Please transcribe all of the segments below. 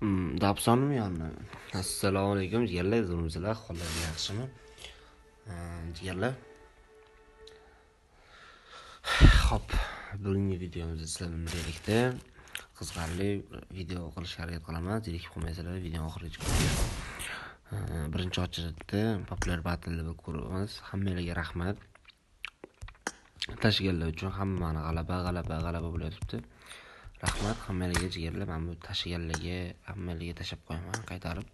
Dabsonmi yonni? Assalomu alaykum jigarlar, zo'rmisizlar? Hollar yaxshimi? Jigarlar. Hop, bugungi videomizda sizlar bilan birgalikda qiziqarli video qilishga harakat qilamiz. Zerikib qolmaysizlar, video oxirigacha ko'ring. Birinchi ochilishda Popular Battle ko'ramiz. Hammalarga rahmat. Tashkillar uchun hammani g'alaba bo'layapti. Rahmat hammalarga jigarlar. Men bu tashkillarga hammalarga tashab qo'yaman qaytarib.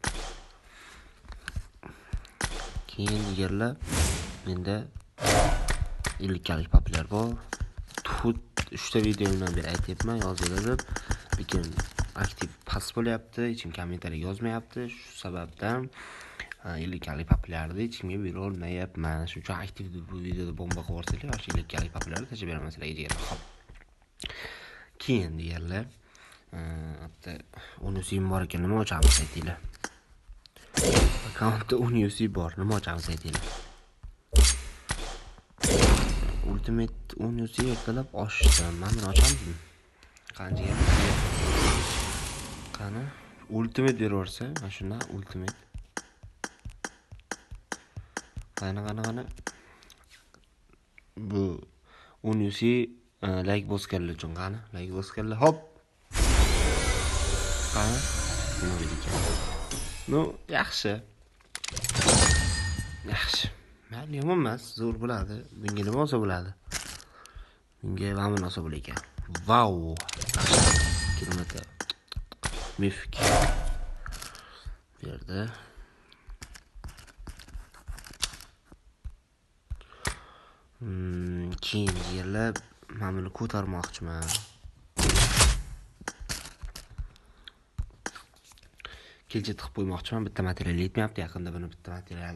Keyin jigarlar menda 50 kalik populyar bor. Tut 3 ta videomdan beri aytyapman, yozaverib, lekin aktiv pas bo'lyapti, hech kim kommentariy yozmayapti. Shu sababdan 50 kalik populyarni hech kimga bera olmayapman. Shuning uchun aktiv bu videoda bomba qilib yuborsanglar, 50 kalik populyarni tashib beraman sizlarga jigarlar. Hop. Keyin jigarlar, bitta 10 UC bor ekan, nima ochamiz aytinglar. Akkauntda 10 UC bor, nima ochamiz aytinglar. Ultimate 10 UC ertalab ochdim. Mana ochamizmi? Qancha? Qani? Ultimate beraversa, mana shunda ultimate. Qani. Bu 10 UC like bosganlar uchun qani? Like bosganlar. Hop. Qani? Nima deydi? No, yaxshi. Mayli, yomon emas, zo'r bo'ladi. Bunga nima olsa bo'ladi? Bunga vamin olsa bo'lar ekan. Vau! Kilometr. Mifik. Bu yerda keyin yerlar men buni ko'tarmoqchiman. Kelcha tiqib qo'ymoqchiman. Bitta material yetmayapti. Yaqinda buni bitta material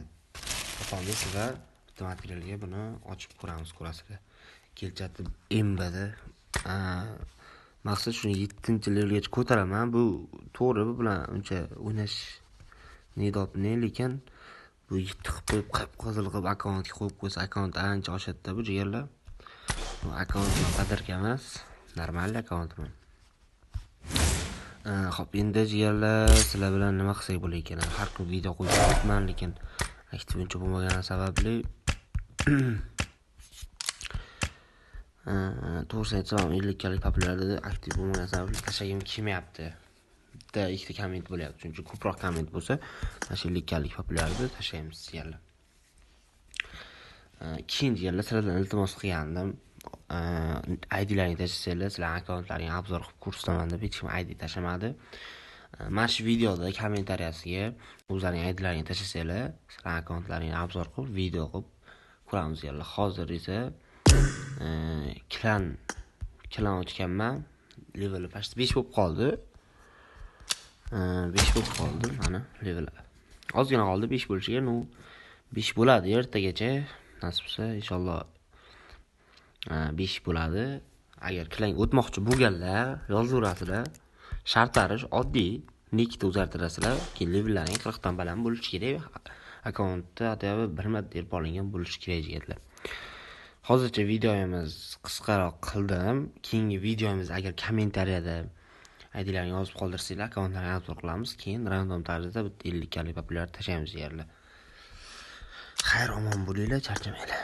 topamiz va bitta materialga buni ochib ko'rasizlar. Kelchati embada. Maqsad shuni 7-levelgacha ko'taraman. Bu to'g'ri, bu bilan uncha o'ynash nidobni, lekin bu tiqib qo'yib qip-qizil qilib akkauntga qo'yib qo'ysa, akkaunt ancha oshadi bu jigarlar. Bu akkauntni qadarga emas, normal akkauntmi. Xo'p, endi jigarlar, sizlar bilan nima qilsak bo'lar ekan? Har kun video qo'yib turibman, lekin aktiv uncha bo'lmagani sababli to'g'risini aytsam 50 kalik populyarda aktiv bo'lmagan sababli tashagim kelmayapti. Bitta ikkita komment bo'lyapti. Chunki ko'proq komment bo'lsa, 50 kalik populyarda tashlaymiz jigarlar. Keyin jigarlar, sizlardan iltimos qilgandim. ID'laringizni tashlasanglar, sizlar akkauntlaringizni obzor qilib ko'rsataman deb hech kim ID tashamadi. Mana shu videoda kommentariyasiga o'zlaring ID'laringizni tashlasanglar, sizlar akkauntlaringizni obzor qilib video qilib ko'ramiz jigarlar. Hozir esa klan o'tganman. Level past 5 bo'lib qoldi. 5 bo'lib qoldi mana level. Ozgina qoldi 5 bo'lishiga. 5 bo'ladi ertagacha. Nasib bo'lsa inshaalloh 5 bo'ladi. Agar klan o'tmoqchi bo'lganlar yozaverasizlar. Shartlari oddiy. Nikni o'zgartirasizlar. Keyin levellaring 40 dan baland bo'lishi kerak. Akkauntda atabi bir marta terib olingan bo'lishi kerak jigarlar. Hozircha videomiz qisqaroq qildim. Keyingi videomiz agar kommentariyada ID'larini yozib qoldirsanglar, akkauntlarni obzor qilamiz. Keyin random tarzda 50 kalik populyar tashlaymiz jigarlar. Xayr, omon bo'linglar, charchamanglar.